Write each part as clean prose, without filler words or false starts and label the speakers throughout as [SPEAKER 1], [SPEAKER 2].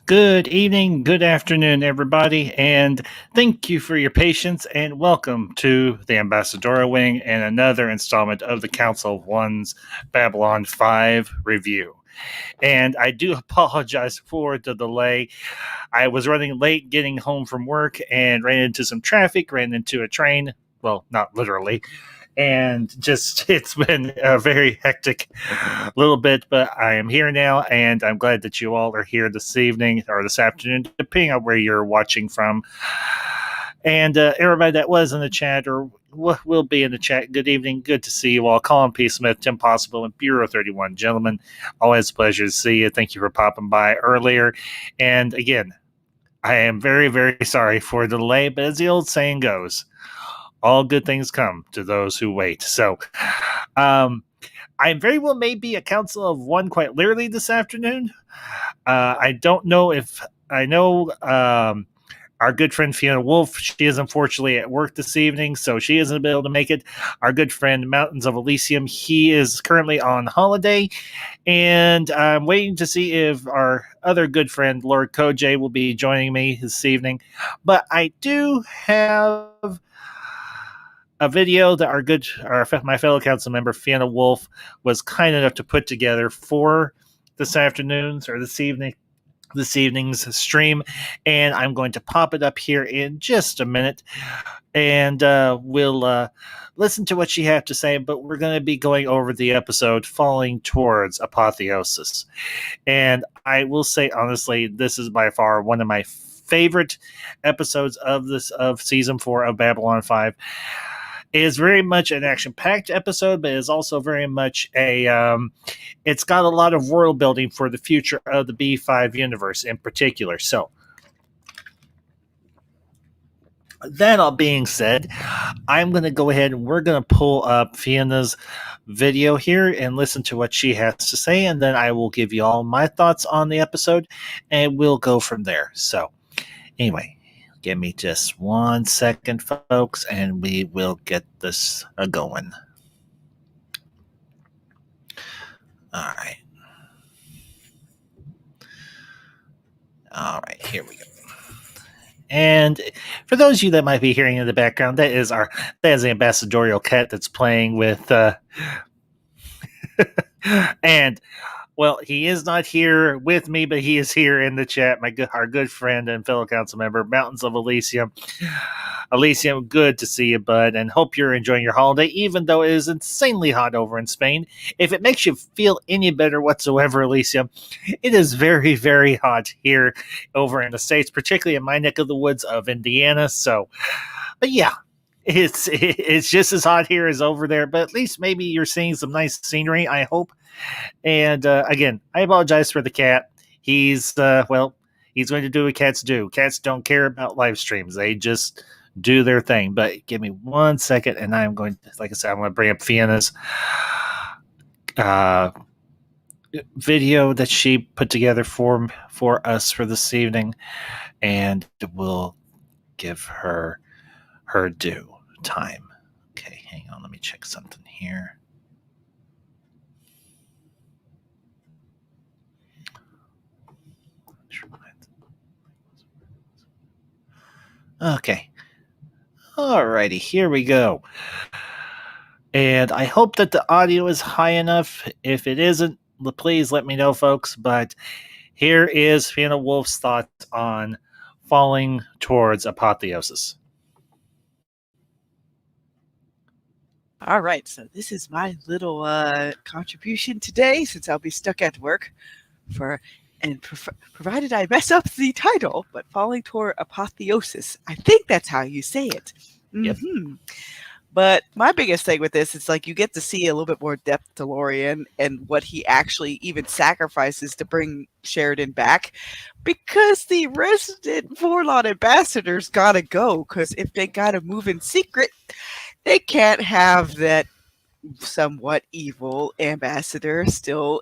[SPEAKER 1] Good evening, good afternoon, everybody, and thank you for your patience, and welcome to the Ambassadorial Wing and another installment of the Council of One's Babylon 5 review. And I do apologize for the delay. I was running late getting home from work and ran into some traffic, ran into a train. Well, not literally. And just it's been a very hectic little bit, but I am here now, and I'm glad that you all are here this evening or this afternoon, depending on where you're watching from. And everybody that was in the chat or will be in the chat, good evening, good to see you all. Colin P. Smith, Tim Possible, and Bureau 31. Gentlemen, always a pleasure to see you. Thank you for popping by earlier. And again, I am very, very sorry for the delay, but as the old saying goes, all good things come to those who wait. So, I very well may be a council of one quite literally this afternoon. I don't know if I know our good friend Fiona Wolf. She is unfortunately at work this evening, so she isn't able to make it. Our good friend Mountains of Elysium, he is currently on holiday, and I'm waiting to see if our other good friend Lord Koj will be joining me this evening. But I do have a video that my fellow council member Fiona Wolf was kind enough to put together for this evening's stream, and I'm going to pop it up here in just a minute, and we'll listen to what she had to say. But we're going to be going over the episode Falling Towards Apotheosis, and I will say honestly, this is by far one of my favorite episodes of season 4 of Babylon 5. It is very much an action-packed episode, but it is also very much it's got a lot of world building for the future of the B5 universe in particular. So, that all being said, I'm going to go ahead and we're going to pull up Fiona's video here and listen to what she has to say, and then I will give you all my thoughts on the episode, and we'll go from there. So, anyway. Give me just 1 second, folks, and we will get this going. All right. All right, here we go. And for those of you that might be hearing in the background, that is the ambassadorial cat that's playing with and well, he is not here with me, but he is here in the chat. Our good friend and fellow council member, Mountains of Elysium. Elysium, good to see you, bud, and hope you're enjoying your holiday, even though it is insanely hot over in Spain. If it makes you feel any better whatsoever, Elysium, it is very, very hot here over in the States, particularly in my neck of the woods of Indiana. So, but yeah. It's just as hot here as over there, but at least maybe you're seeing some nice scenery, I hope. And again, I apologize for the cat. He's going to do what cats do. Cats don't care about live streams. They just do their thing. But give me 1 second, and I'm going to, like I said, I'm going to bring up Fiona's video that she put together for us for this evening, and we'll give her due time. Okay, hang on. Let me check something here. Okay. Alrighty, here we go. And I hope that the audio is high enough. If it isn't, please let me know, folks. But here is Fiona Wolf's thoughts on Falling Towards Apotheosis.
[SPEAKER 2] All right, so this is my little contribution today, since I'll be stuck at work provided I mess up the title, but Falling Toward Apotheosis. I think that's how you say it.
[SPEAKER 1] Yep.
[SPEAKER 2] Mm-hmm. But my biggest thing with this is like you get to see a little bit more depth to Lorian and what he actually even sacrifices to bring Sheridan back, because the resident Vorlon ambassador's gotta go. Because if they gotta move in secret, they can't have that somewhat evil ambassador still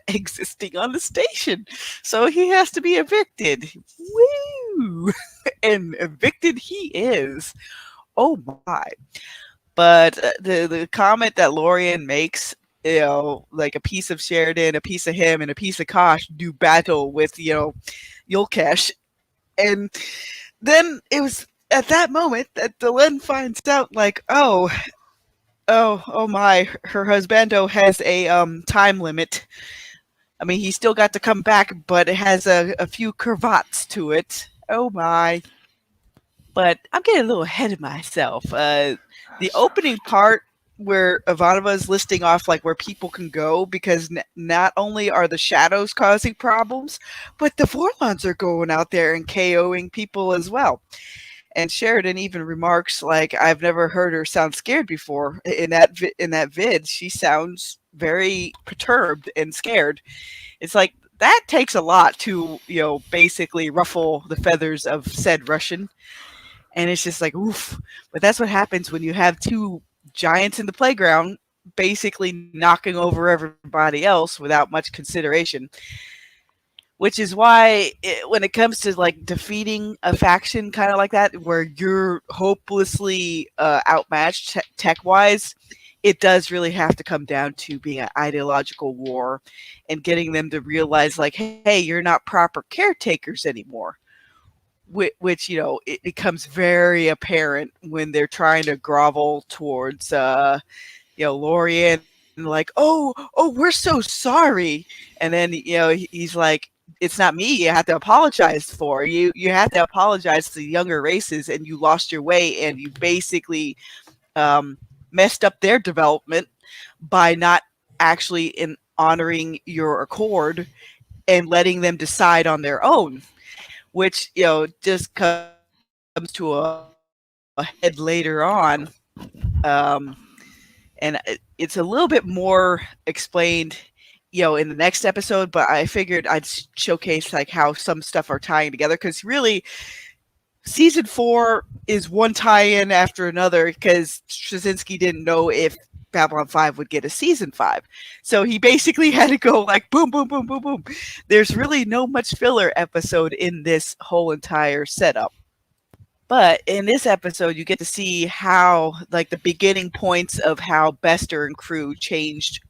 [SPEAKER 2] existing on the station. So he has to be evicted. Woo! And evicted he is. Oh my. But the comment that Lorian makes, like a piece of Sheridan, a piece of him, and a piece of Kosh do battle with, Yulkesh. And then it was at that moment that Delenn finds out, like, oh my, her husbando has a time limit. I mean, he still got to come back, but it has a few cravats to it. Oh my. But I'm getting a little ahead of myself. The opening part where Ivanova is listing off like where people can go, because not only are the shadows causing problems, but the Vorlons are going out there and KOing people as well. And Sheridan even remarks, like, I've never heard her sound scared before. In that vid, she sounds very perturbed and scared. It's like that takes a lot to, basically ruffle the feathers of said Russian. And it's just like, oof. But that's what happens when you have two giants in the playground basically knocking over everybody else without much consideration. Which is why when it comes to like defeating a faction kind of like that, where you're hopelessly outmatched tech-wise, it does really have to come down to being an ideological war and getting them to realize, like, hey, you're not proper caretakers anymore. Which it becomes very apparent when they're trying to grovel towards Lorian, like, oh, we're so sorry. And then he's like, it's not me you have to apologize for. You have to apologize to the younger races, and you lost your way, and you basically messed up their development by not actually in honoring your accord and letting them decide on their own, which just comes to a head later on. And it's a little bit more explained in the next episode, but I figured I'd showcase like how some stuff are tying together, because really season 4 is one tie-in after another, because Straczynski didn't know if Babylon 5 would get a season 5. So he basically had to go like boom, boom, boom, boom, boom. There's really no much filler episode in this whole entire setup. But in this episode, you get to see how, like, the beginning points of how Bester and crew changed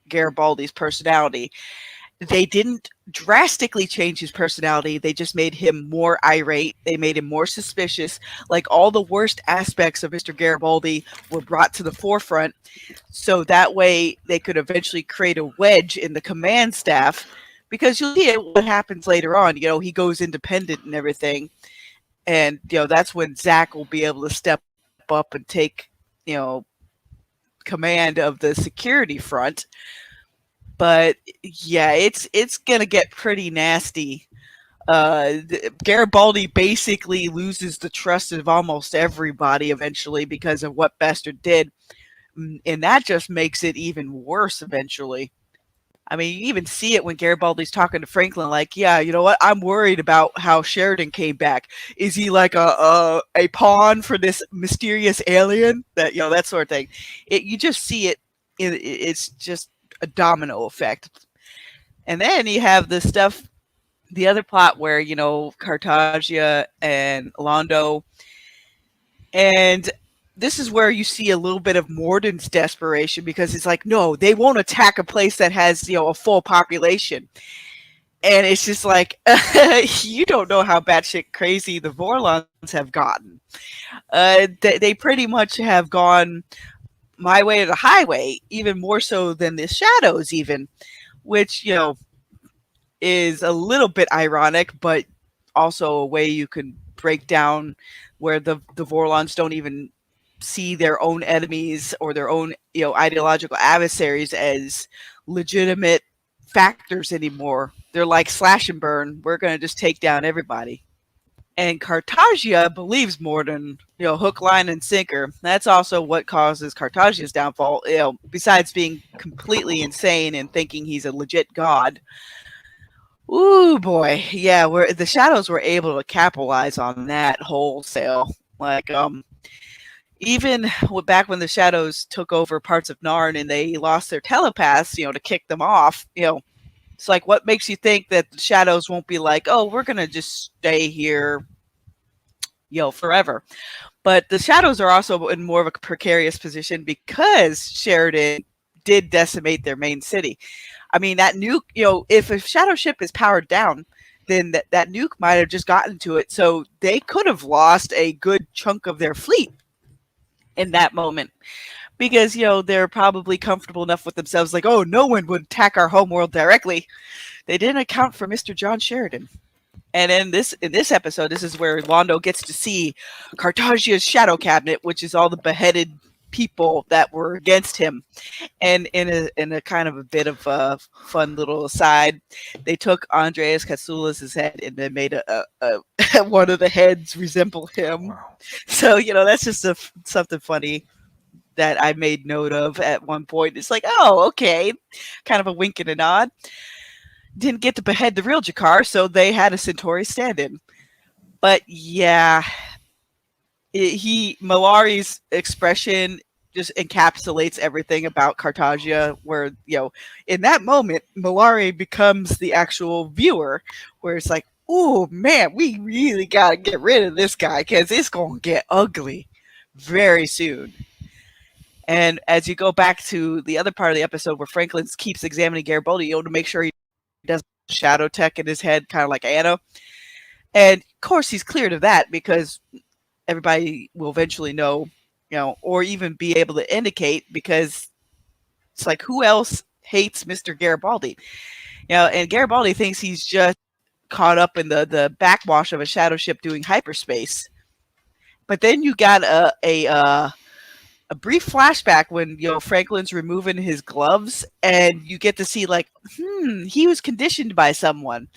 [SPEAKER 2] Garibaldi's personality. They didn't drastically change his personality. They just made him more irate. They made him more suspicious. Like, all the worst aspects of Mr. Garibaldi were brought to the forefront, so that way they could eventually create a wedge in the command staff. Because you'll see it, what happens later on. He goes independent and everything. And that's when Zach will be able to step up and take command of the security front. But yeah, it's gonna get pretty nasty. Garibaldi basically loses the trust of almost everybody eventually because of what Bester did, and that just makes it even worse eventually. I mean, you even see it when Garibaldi's talking to Franklin, like, yeah, you know what? I'm worried about how Sheridan came back. Is he like a pawn for this mysterious alien? That sort of thing. You just see it. It's just a domino effect. And then you have the stuff, the other plot where, Cartagia and Londo. And this is where you see a little bit of Morden's desperation, because it's like, no, they won't attack a place that has, a full population. And it's just like, you don't know how batshit crazy the Vorlons have gotten. They pretty much have gone my way to the highway, even more so than the Shadows even, which, is a little bit ironic, but also a way you can break down where the Vorlons don't even see their own enemies or their own ideological adversaries as legitimate factors anymore. They're like slash and burn. We're going to just take down everybody. And Cartagia believes Morden, hook, line, and sinker. That's also what causes Cartagia's downfall. Besides being completely insane and thinking he's a legit god. Ooh boy, yeah, where the Shadows were able to capitalize on that wholesale. Like, even back when the Shadows took over parts of Narn and they lost their telepaths, to kick them off, it's like, what makes you think that the Shadows won't be like, oh, we're gonna just stay here, forever? But the Shadows are also in more of a precarious position because Sheridan did decimate their main city. I mean, that nuke, if a shadow ship is powered down, then that nuke might have just gotten to it. So they could have lost a good chunk of their fleet in that moment because, they're probably comfortable enough with themselves, like, oh, no one would attack our homeworld directly. They didn't account for Mr. John Sheridan. And in this episode, this is where Londo gets to see Cartagia's shadow cabinet, which is all the beheaded people that were against him. And in a kind of a bit of a fun little aside, they took Andreas Katsoulas' head and they made a one of the heads resemble him.
[SPEAKER 1] Wow.
[SPEAKER 2] So that's just something funny that I made note of at one point. It's like, oh, okay, kind of a wink and a nod. Didn't get to behead the real Jakar, so they had a Centauri stand-in. But yeah, Malari's expression just encapsulates everything about Cartagia, where, in that moment, Malari becomes the actual viewer, where it's like, oh man, we really gotta get rid of this guy because it's gonna get ugly very soon. And as you go back to the other part of the episode where Franklin keeps examining Garibaldi, to make sure he does shadow tech in his head, kind of like Anna. And of course he's cleared of that because everybody will eventually know, or even be able to indicate, because it's like, who else hates Mr. Garibaldi? And Garibaldi thinks he's just caught up in the backwash of a shadow ship doing hyperspace. But then you got a brief flashback when Franklin's removing his gloves, and you get to see, like, he was conditioned by someone.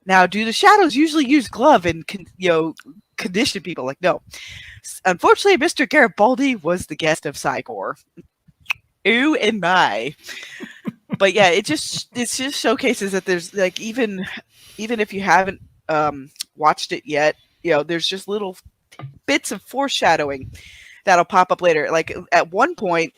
[SPEAKER 2] Now, do the Shadows usually use glove and condition people? Like, no. Unfortunately, Mr. Garibaldi was the guest of Psychor. Ooh and my. But yeah, it just showcases that there's, like, even if you haven't watched it yet, there's just little bits of foreshadowing that'll pop up later. Like, at one point,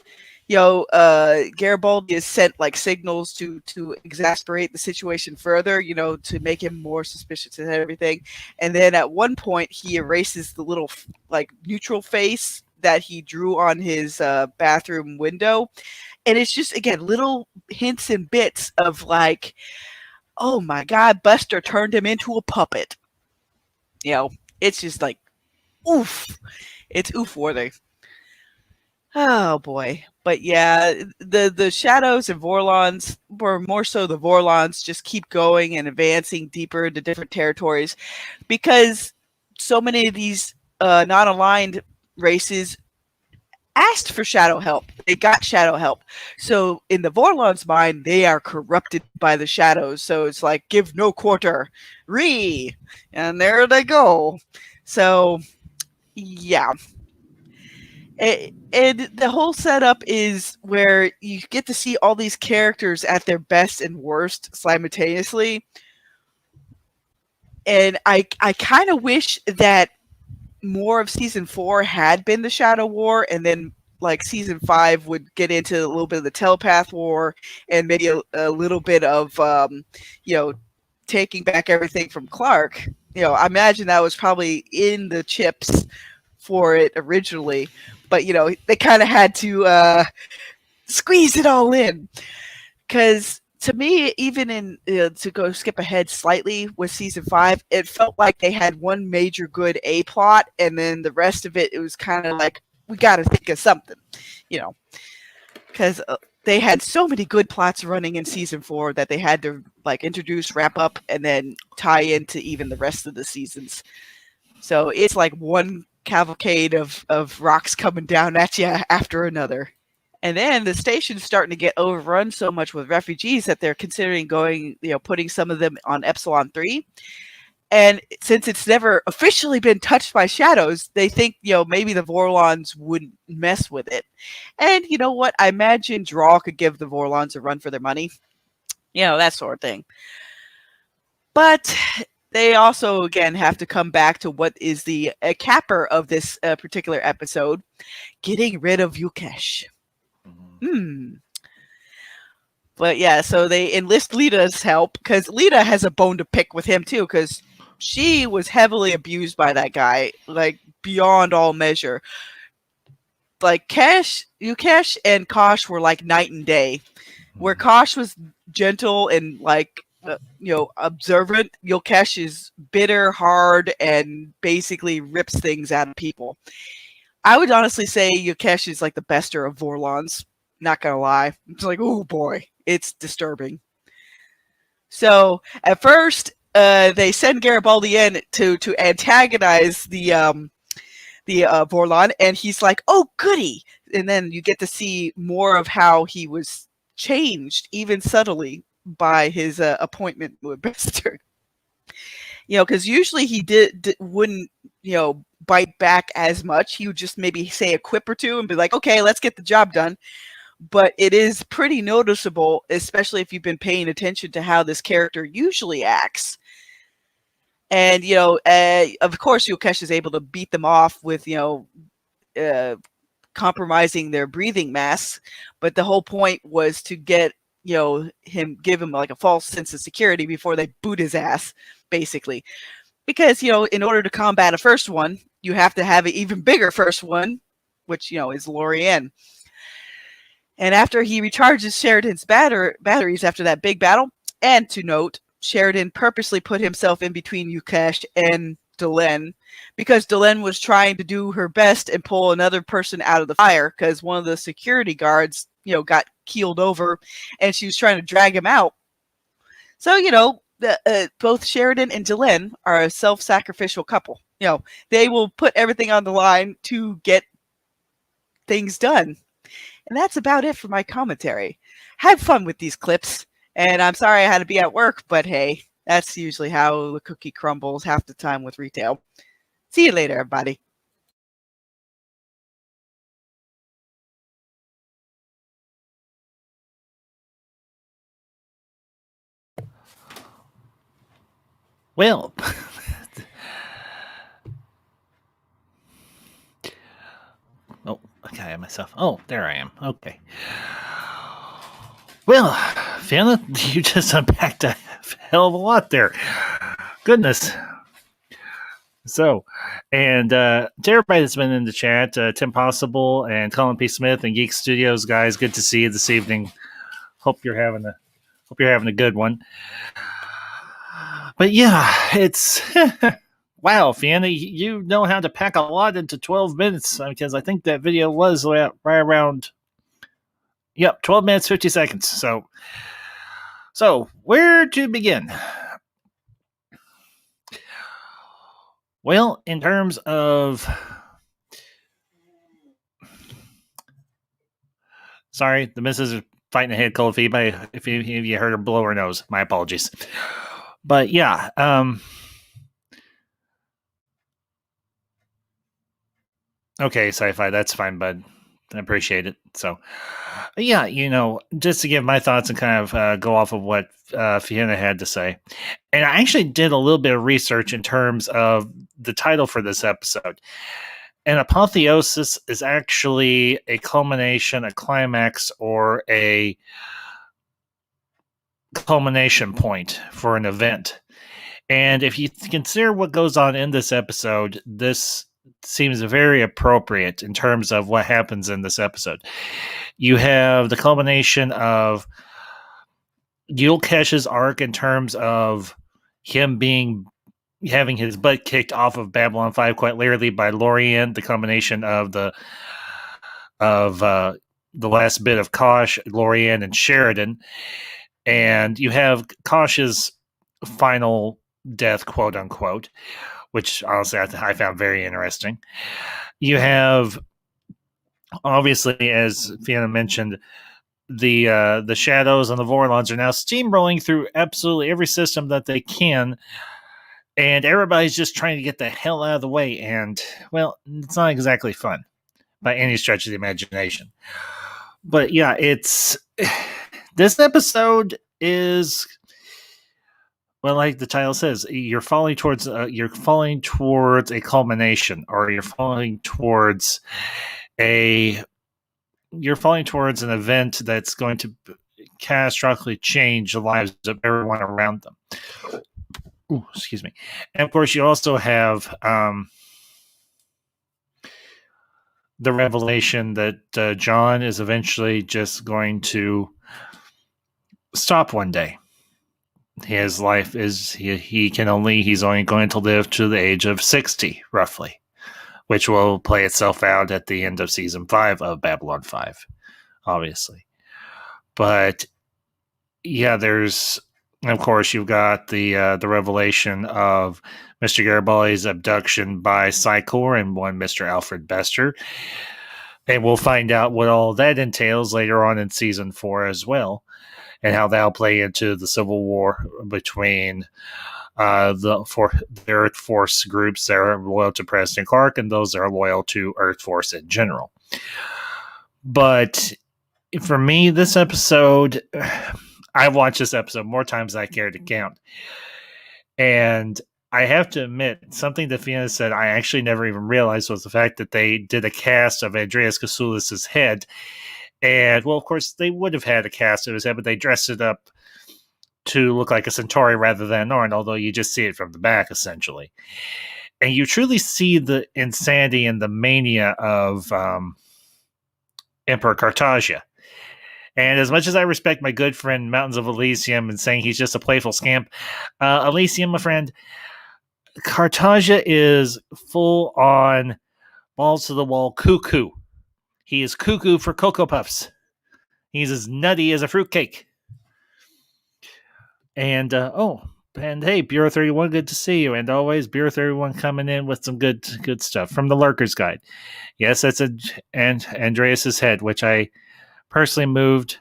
[SPEAKER 2] Garibaldi is sent, like, signals to exasperate the situation further, to make him more suspicious and everything. And then at one point, he erases the little, like, neutral face that he drew on his bathroom window. And it's just, again, little hints and bits of, like, oh my God, Buster turned him into a puppet. It's just like, oof. It's oof worthy. Oh boy. But yeah, the Shadows and Vorlons, or more so the Vorlons, just keep going and advancing deeper into different territories because so many of these non-aligned races asked for shadow help. They got shadow help. So in the Vorlons' mind, they are corrupted by the Shadows. So it's like, give no quarter. And there they go. So yeah. And the whole setup is where you get to see all these characters at their best and worst simultaneously. And I kind of wish that more of season 4 had been the Shadow War, and then, like, season 5 would get into a little bit of the Telepath War and maybe a little bit of taking back everything from Clark. I imagine that was probably in the chips for it originally, but they kind of had to squeeze it all in, because to me, even in to go skip ahead slightly with season 5, it felt like they had one major good A plot, and then the rest of it was kind of like, we got to think of something, because they had so many good plots running in season 4 that they had to, like, introduce, wrap up, and then tie into even the rest of the seasons. So it's like one cavalcade of rocks coming down at you after another. And then the station's starting to get overrun so much with refugees that they're considering going, putting some of them on Epsilon 3. And since it's never officially been touched by shadows, they think, maybe the Vorlons wouldn't mess with it. And you know what? I imagine Draw could give the Vorlons a run for their money. That sort of thing. But they also, again, have to come back to what is the capper of this particular episode, getting rid of Yukesh. But yeah, so they enlist Lita's help because Lita has a bone to pick with him too, because she was heavily abused by that guy, like beyond all measure. Like Yukesh and Kosh were like night and day. Where Kosh was gentle and like observant, Yukesh is bitter, hard, and basically rips things out of people. I would honestly say Yukesh is like the bester of Vorlons. Not gonna lie, it's like, oh boy, it's disturbing. So at first, they send Garibaldi in to antagonize the Vorlon, and he's like, "Oh, goody!" And then you get to see more of how he was changed, even subtly, by his appointment with Bester. Because usually he wouldn't bite back as much. He would just maybe say a quip or two and be like, "Okay, let's get the job done." But it is pretty noticeable, especially if you've been paying attention to how this character usually acts. And, of course, Yukesh is able to beat them off with, compromising their breathing masks. But the whole point was to get, give him like a false sense of security before they boot his ass, basically. Because, in order to combat a first one, you have to have an even bigger first one, which, is Lorien. And after he recharges Sheridan's batteries after that big battle, and to note, Sheridan purposely put himself in between Yukesh and Delenn because Delenn was trying to do her best and pull another person out of the fire because one of the security guards, got keeled over and she was trying to drag him out. So, both Sheridan and Delenn are a self-sacrificial couple. They will put everything on the line to get things done. And that's about it for my commentary. Have fun with these clips. And I'm sorry I had to be at work, but hey, that's usually how the cookie crumbles half the time with retail. See you later, everybody.
[SPEAKER 1] Well, oh, okay, myself. Oh, there I am. Okay. Well, Fiona, you just unpacked a hell of a lot there. Goodness. So, and to everybody that's been in the chat, Tim Possible and Colin P. Smith and Geek Studios guys, good to see you this evening. Hope you're having a good one. But yeah, it's wow, Fiona, you know how to pack a lot into 12 minutes because I think that video was right around 12 minutes 50 seconds. So where to begin? Well, in terms of sorry, the missus is fighting a head cold fever. If you heard her blow her nose, my apologies. But yeah, okay, sci-fi, that's fine, bud. I appreciate it. So, yeah, just to give my thoughts and kind of go off of what Fiona had to say. And I actually did a little bit of research in terms of the title for this episode. An apotheosis is actually a culmination, a climax, or a culmination point for an event. And if you consider what goes on in this episode, this seems very appropriate in terms of what happens in this episode. You have the culmination of Yulkesh's arc in terms of him having his butt kicked off of Babylon 5 quite literally by Lorien, the combination of the last bit of Kosh, Lorien, and Sheridan. And you have Kosh's final death, quote unquote, which honestly I found very interesting. You have, obviously, as Fiona mentioned, the Shadows and the Vorlons are now steamrolling through absolutely every system that they can, and everybody's just trying to get the hell out of the way. And, well, it's not exactly fun by any stretch of the imagination. But yeah, it's this episode is, well, like the title says, you're falling towards a culmination, or you're falling towards an event that's going to catastrophically change the lives of everyone around them. Ooh, excuse me. And of course, you also have the revelation that John is eventually just going to stop one day. His life is he's only going to live to the age of 60, roughly, which will play itself out at the end of season 5 of Babylon 5, obviously. But yeah, of course, you've got the revelation of Mr. Garibaldi's abduction by Psychor and one Mr. Alfred Bester. And we'll find out what all that entails later on in season 4 as well, and how that'll play into the civil war between the Earth Force groups that are loyal to President Clark and those that are loyal to Earth Force in general. But for me, this episode, I've watched this episode more times than I care to count. And I have to admit, something that Fiona said I actually never even realized was the fact that they did a cast of Andreas Katsoulis' head. And, well, of course, they would have had a cast of his head, but they dressed it up to look like a Centauri rather than an Orn, although you just see it from the back, essentially. And you truly see the insanity and the mania of Emperor Cartagia. And as much as I respect my good friend Mountains of Elysium and saying he's just a playful scamp, Elysium, my friend, Cartagia is full on balls to the wall cuckoo. He is cuckoo for Cocoa Puffs. He's as nutty as a fruitcake. And and hey, Bureau 31, good to see you. And always Bureau 31 coming in with some good stuff from the Lurker's Guide. Yes, that's Andreas's head, which I personally moved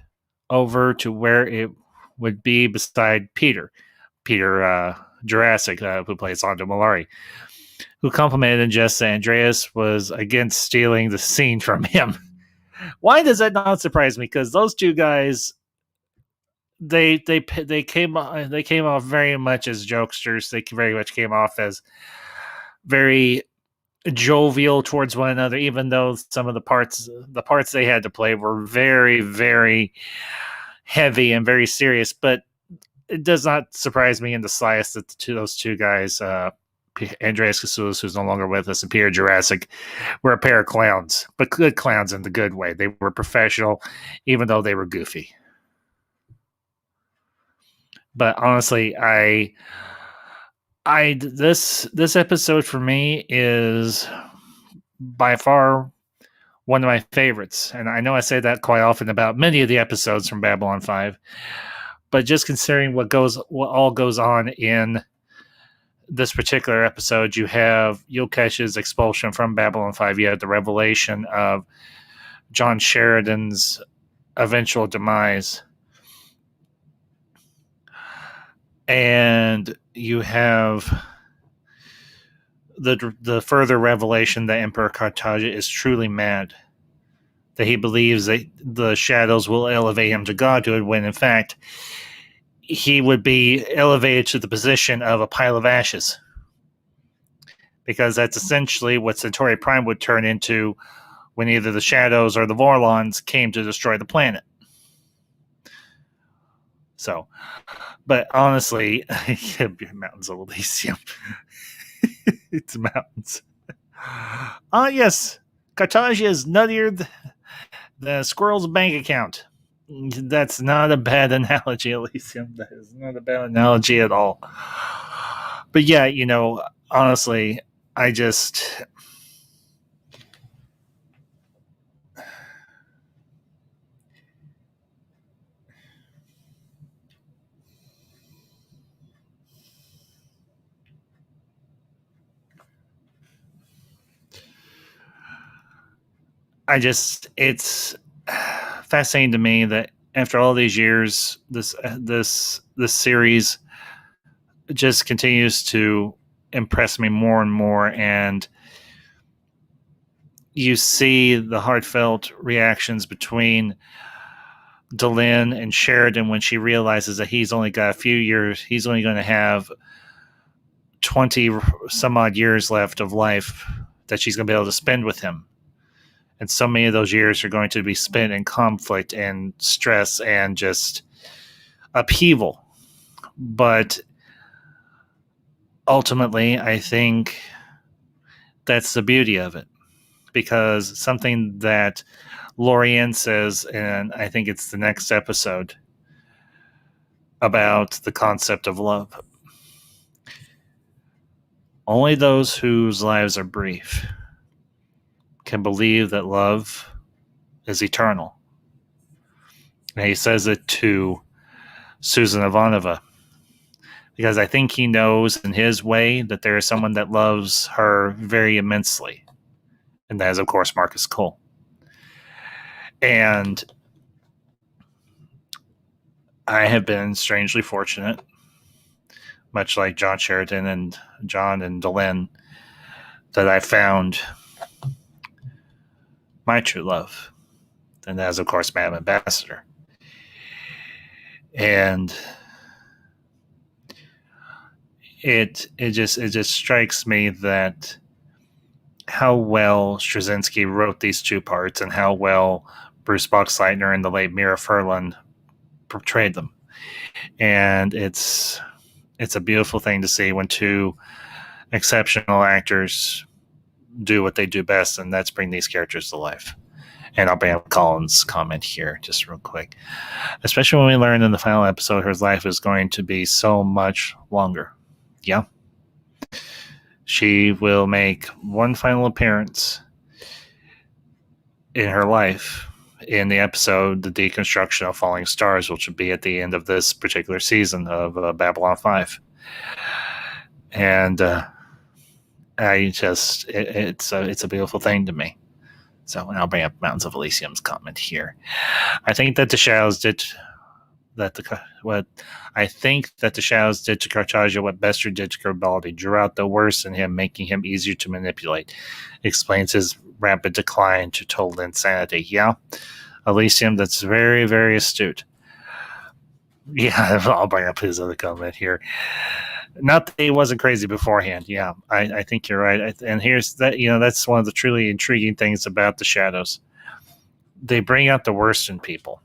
[SPEAKER 1] over to where it would be beside Peter Jurassic, who plays Londo Mollari, who complimented and just said Andreas was against stealing the scene from him. Why does that not surprise me? Because those two guys, they came off very much as jokesters. They very much came off as very jovial towards one another, even though some of the parts they had to play were very, very heavy and very serious. But it does not surprise me in the slightest that those two guys, Andreas Katsoulis, who's no longer with us, and Peter Jurassic, were a pair of clowns, but good clowns in the good way. They were professional, even though they were goofy. But honestly, this episode for me is by far one of my favorites, and I know I say that quite often about many of the episodes from Babylon 5. But just considering what all goes on in this particular episode, you have Yulkesh's expulsion from Babylon 5. You have the revelation of John Sheridan's eventual demise. And you have the further revelation that Emperor Cartagia is truly mad. That he believes that the shadows will elevate him to godhood, when in fact he would be elevated to the position of a pile of ashes. Because that's essentially what Centauri Prime would turn into when either the Shadows or the Vorlons came to destroy the planet. So, but honestly, Mountains of Elysium. It's mountains. Yes, Cartagia is nuttier than the squirrel's bank account. That's not a bad analogy, Elysium. That is not a bad analogy at all. But yeah, honestly, I just... it's fascinating to me that after all these years, this series just continues to impress me more and more. And you see the heartfelt reactions between Delenn and Sheridan when she realizes that he's only got a few years. He's only going to have 20 some odd years left of life that she's going to be able to spend with him. And so many of those years are going to be spent in conflict and stress and just upheaval. But ultimately, I think that's the beauty of it, because something that Lorianne says, and I think it's the next episode, about the concept of love. Only those whose lives are brief can believe that love is eternal. And he says it to Susan Ivanova, because I think he knows in his way that there is someone that loves her very immensely. And that is, of course, Marcus Cole. And I have been strangely fortunate, much like John Sheridan and John and Delenn, that I found my true love. And that is, of course, Madam Ambassador. And it just strikes me that how well Straczynski wrote these two parts and how well Bruce Boxleitner and the late Mira Furlan portrayed them. And it's a beautiful thing to see when two exceptional actors do what they do best, and that's bring these characters to life. And I'll bring up Colin's comment here just real quick. Especially when we learn in the final episode her life is going to be so much longer. Yeah. She will make one final appearance in her life in the episode The Deconstruction of Falling Stars, which will be at the end of this particular season of Babylon 5. And it's a beautiful thing to me. So, and I'll bring up Mountains of Elysium's comment here. I think that the Shadows did I think that the Shadows did to Cartagia what Bester did to Garibaldi, drew out the worst in him, making him easier to manipulate. Explains his rapid decline to total insanity. Yeah, Elysium, that's very, very astute. Yeah, I'll bring up his other comment here. Not that he wasn't crazy beforehand. Yeah, I think you're right. And here's that. That's one of the truly intriguing things about the Shadows. They bring out the worst in people,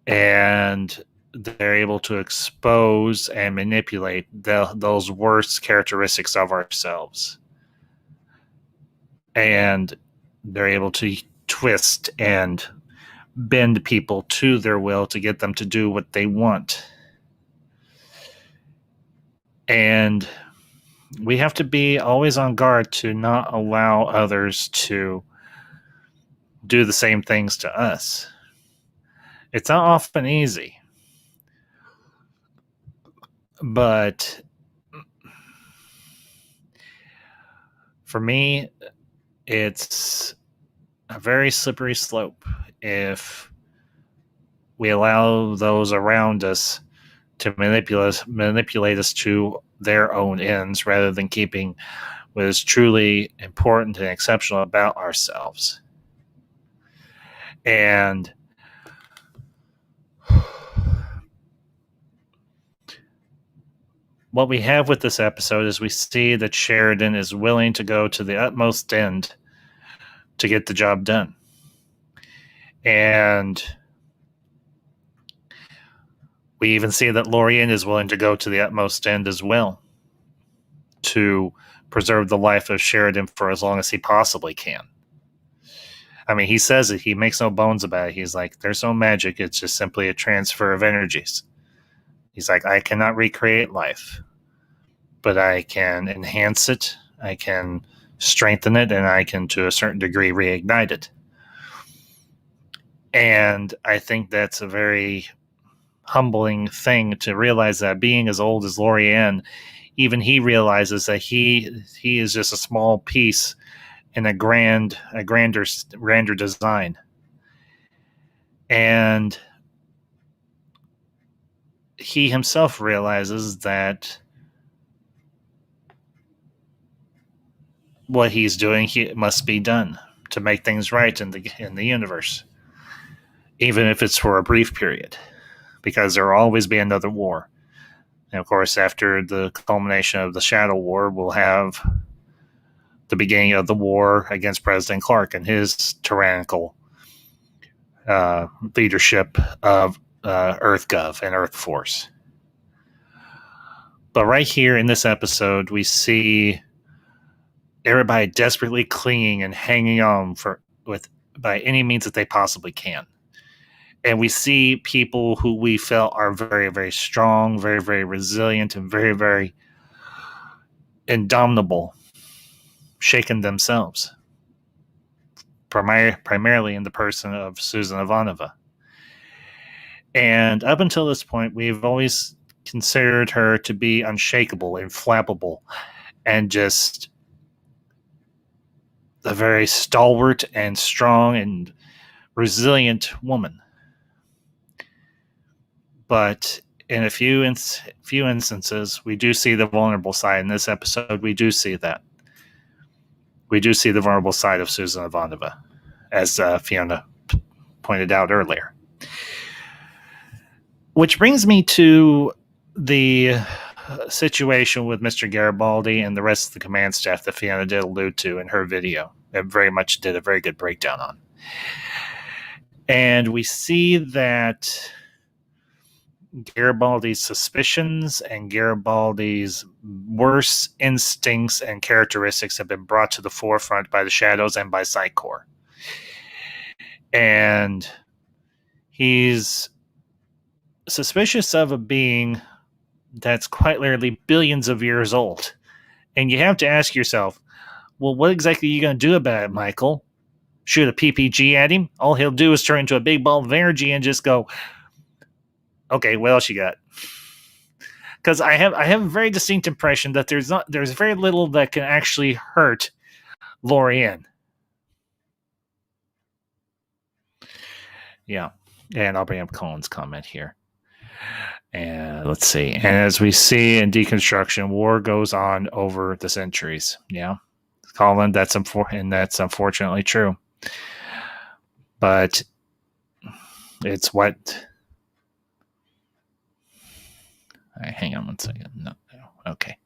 [SPEAKER 1] and they're able to expose and manipulate those worst characteristics of ourselves. And they're able to twist and bend people to their will to get them to do what they want. And we have to be always on guard to not allow others to do the same things to us. It's not often easy, but for me, it's a very slippery slope if we allow those around us to manipulate us to their own ends rather than keeping what is truly important and exceptional about ourselves. And what we have with this episode is we see that Sheridan is willing to go to the utmost end to get the job done. And we even see that Lorianne is willing to go to the utmost end as well to preserve the life of Sheridan for as long as he possibly can. I mean, he says it. He makes no bones about it. He's like, there's no magic. It's just simply a transfer of energies. He's like, I cannot recreate life, but I can enhance it. I can strengthen it, and I can, to a certain degree, reignite it. And I think that's a very humbling thing to realize, that being as old as Lorianne, even he realizes that he is just a small piece in a grander design. And he himself realizes that what he's doing must be done to make things right in the universe, even if it's for a brief period, because there will always be another war. And of course, after the culmination of the Shadow War, we'll have the beginning of the war against President Clark and his tyrannical leadership of EarthGov and Earth Force. But right here in this episode, we see everybody desperately clinging and hanging on by any means that they possibly can. And we see people who we felt are very, very strong, very, very resilient, and very, very indomitable, shaken themselves. Primarily in the person of Susan Ivanova. And up until this point, we've always considered her to be unshakable, inflammable, and just a very stalwart and strong and resilient woman. But in a few instances, we do see the vulnerable side. In this episode, we do see that. We do see the vulnerable side of Susan Ivanova, as Fiona pointed out earlier. Which brings me to the situation with Mr. Garibaldi and the rest of the command staff that Fiona did allude to in her video. It very much did a very good breakdown on. And we see that Garibaldi's suspicions and Garibaldi's worst instincts and characteristics have been brought to the forefront by the Shadows and by Psychor. And he's suspicious of a being that's quite literally billions of years old. And you have to ask yourself, well, what exactly are you going to do about it, Michael? Shoot a PPG at him? All he'll do is turn into a big ball of energy and just go, okay, what else you got? Because I have a very distinct impression that there's very little that can actually hurt Lorian. Yeah, and I'll bring up Colin's comment here. And let's see. And as we see in Deconstruction, war goes on over the centuries. Yeah, Colin, that's unfortunately true. But it's what. Hang on one second. No. Okay.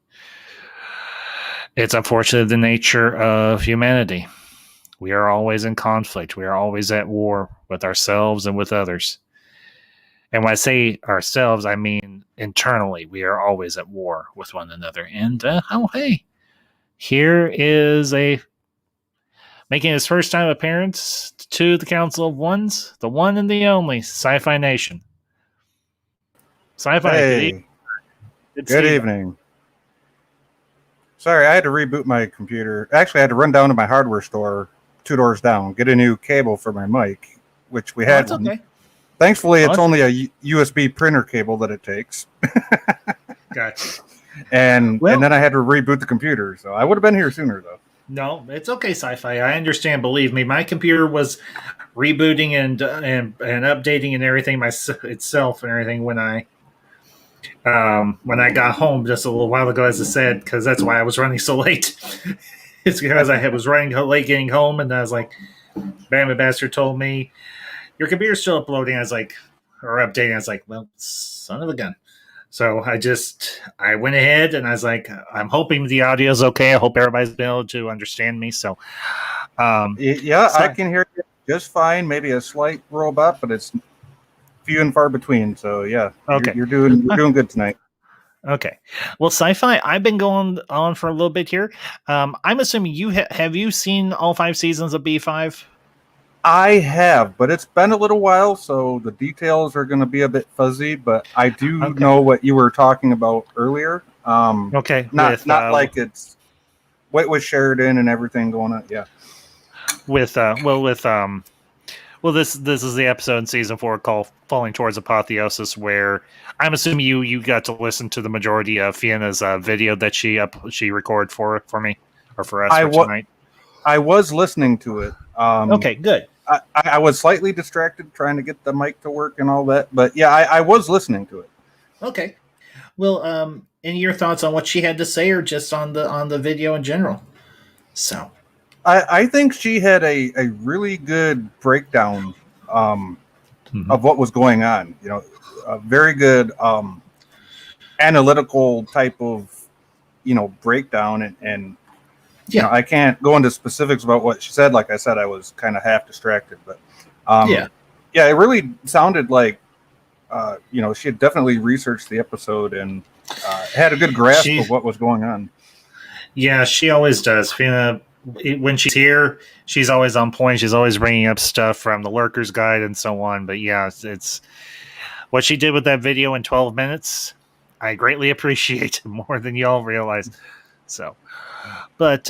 [SPEAKER 1] It's unfortunately the nature of humanity. We are always in conflict. We are always at war with ourselves and with others. And when I say ourselves, I mean internally. We are always at war with one another. And, hey, here is making his first time appearance to the Council of Ones, the one and the only Sci-Fi Nation. Sci-Fi.
[SPEAKER 3] Hey. Good evening. Sorry, I had to reboot my computer. Actually, I had to run down to my hardware store 2 doors down, get a new cable for my mic, which we had one. Okay. Thankfully, it's only a USB printer cable that it takes.
[SPEAKER 1] Gotcha.
[SPEAKER 3] And then I had to reboot the computer, so I would have been here sooner, though.
[SPEAKER 1] No, it's okay, Sci-Fi. I understand. Believe me, my computer was rebooting and updating and everything itself and everything when I got home just a little while ago, as I said, because that's why I was running so late. It's because I was running late getting home, and I was like, Bama Bastard told me, your computer's still uploading. I was like, or updating. I was like, well, son of a gun. So I went ahead and I was like, I'm hoping the audio is okay. I hope everybody's been able to understand me. So,
[SPEAKER 3] I can hear you just fine. Maybe a slight robot, but it's few and far between. So yeah, okay. You're doing good tonight.
[SPEAKER 1] Okay. Well, Sci-Fi, I've been going on for a little bit here. I'm assuming you have you seen all 5 seasons of B5?
[SPEAKER 3] I have, but it's been a little while, so the details are going to be a bit fuzzy. But I do know what you were talking about earlier.
[SPEAKER 1] Okay.
[SPEAKER 3] Not like it's what was Sheridan and everything going on. Yeah.
[SPEAKER 1] This is the episode in season 4 called "Falling Towards Apotheosis," where I'm assuming you got to listen to the majority of Fiona's video that she recorded for me or for us tonight.
[SPEAKER 3] I was listening to it.
[SPEAKER 1] Okay, good.
[SPEAKER 3] I was slightly distracted trying to get the mic to work and all that, but yeah, I was listening to it.
[SPEAKER 1] Okay. Well, any of your thoughts on what she had to say, or just on the video in general? So
[SPEAKER 3] I think she had a really good breakdown of what was going on. You know, a very good analytical type of breakdown, and you know, I can't go into specifics about what she said. Like I said, I was kind of half distracted, but yeah, it really sounded like she had definitely researched the episode and had a good grasp of what was going on.
[SPEAKER 1] Yeah, she always does. When she's here, she's always on point. She's always bringing up stuff from the Lurker's Guide and so on. But yeah, it's what she did with that video in 12 minutes. I greatly appreciate it more than y'all realize. So, but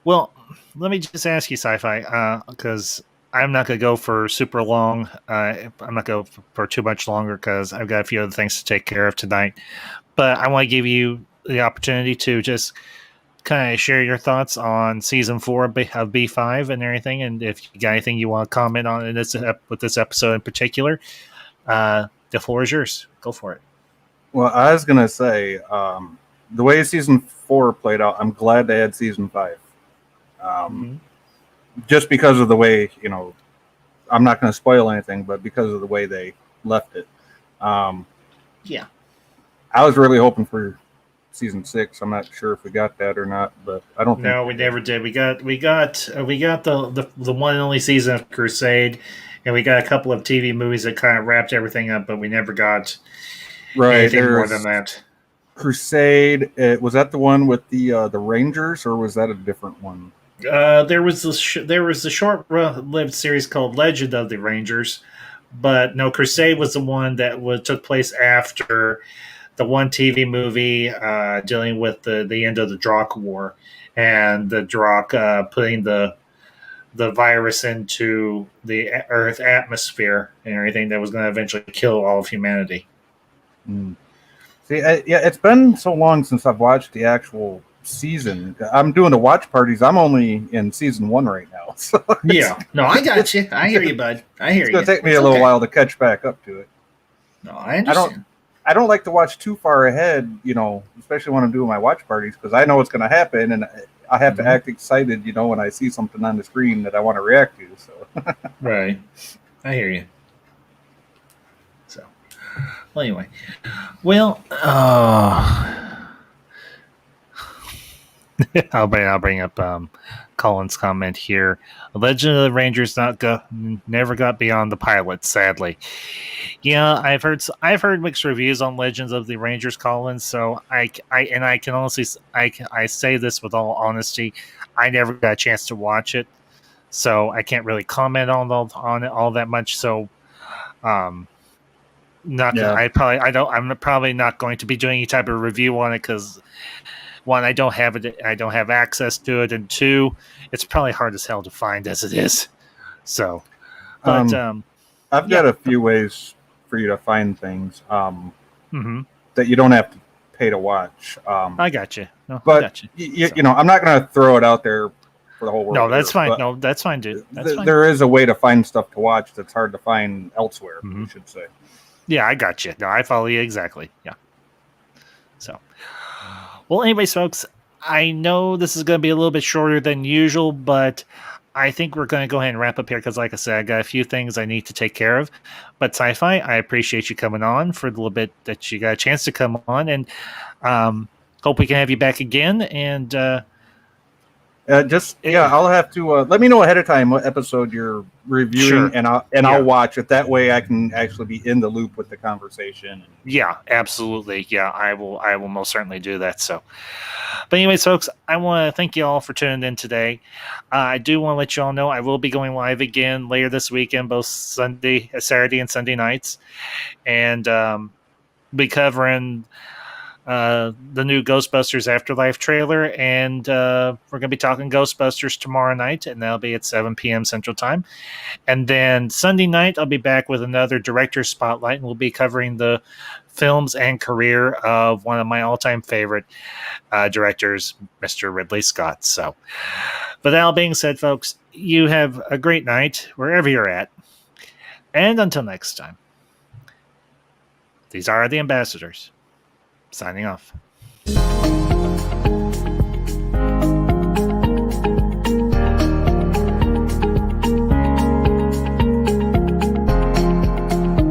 [SPEAKER 1] well, let me just ask you, Sci-Fi, because I'm not going to go for super long. I'm not going to go for too much longer because I've got a few other things to take care of tonight. But I want to give you the opportunity to just kind of share your thoughts on season 4 of B5 and everything. And if you got anything you want to comment on with this episode in particular, the floor is yours. Go for it.
[SPEAKER 3] Well, I was going to say, the way season 4 played out, I'm glad they had season 5. Just because of the way, I'm not going to spoil anything, but because of the way they left it.
[SPEAKER 1] Yeah.
[SPEAKER 3] I was really hoping for season 6. I'm not sure if we got that or not, but I don't think.
[SPEAKER 1] No, we never did. We got the one and only season of Crusade, and we got a couple of TV movies that kind of wrapped everything up, but we never got anything more than that.
[SPEAKER 3] Crusade, was that the one with the Rangers, or was that a different one?
[SPEAKER 1] There was the short-lived series called Legend of the Rangers, but no, Crusade was the one that took place after the one TV movie dealing with the end of the Drakh War and the Drakh putting the virus into the Earth atmosphere and everything that was going to eventually kill all of humanity.
[SPEAKER 3] See, it's been so long since I've watched the actual season. I'm doing the watch parties. I'm only in season 1 right now. So
[SPEAKER 1] yeah, no, I got you. I hear you, bud. I hear you.
[SPEAKER 3] It's going to take me a little while to catch back up to it.
[SPEAKER 1] No, I understand.
[SPEAKER 3] I don't like to watch too far ahead, especially when I'm doing my watch parties, because I know what's going to happen, and I have to act excited, when I see something on the screen that I want to react to. So
[SPEAKER 1] right, I hear you. So, well, anyway, I'll bring up Colin's comment here. Legend of the Rangers never got beyond the pilot, sadly. Yeah, I've heard mixed reviews on Legends of the Rangers, Colin. So I can honestly I say this with all honesty, I never got a chance to watch it, so I can't really comment on it all that much. So, I'm probably not going to be doing any type of review on it because, one, I don't have it. I don't have access to it, and two, it's probably hard as hell to find as it is. So, but
[SPEAKER 3] I've got a few ways for you to find things that you don't have to pay to watch.
[SPEAKER 1] I got you. No,
[SPEAKER 3] but
[SPEAKER 1] I got you.
[SPEAKER 3] I'm not going to throw it out there for the whole world.
[SPEAKER 1] No, that's fine. No, that's fine, dude. That's fine.
[SPEAKER 3] There is a way to find stuff to watch that's hard to find elsewhere. You should say.
[SPEAKER 1] Yeah, I got you. No, I follow you exactly. Yeah. So. Well, anyways, folks, I know this is going to be a little bit shorter than usual, but I think we're going to go ahead and wrap up here because, like I said, I got a few things I need to take care of. But Sci-Fi, I appreciate you coming on for the little bit that you got a chance to come on, and hope we can have you back again. And
[SPEAKER 3] I'll have to let me know ahead of time what episode you're reviewing, sure. I'll watch it. That way I can actually be in the loop with the conversation.
[SPEAKER 1] Yeah, absolutely. Yeah, I will most certainly do that. So, but anyways, folks, I want to thank you all for tuning in today. I do want to let you all know I will be going live again later this weekend, both Saturday and Sunday nights, and be covering the new Ghostbusters Afterlife trailer, and we're going to be talking Ghostbusters tomorrow night, and that'll be at 7 p.m. Central Time. And then Sunday night, I'll be back with another director's spotlight, and we'll be covering the films and career of one of my all-time favorite directors, Mr. Ridley Scott. So, but that all being said, folks, you have a great night wherever you're at, and until next time, these are the ambassadors. Signing off.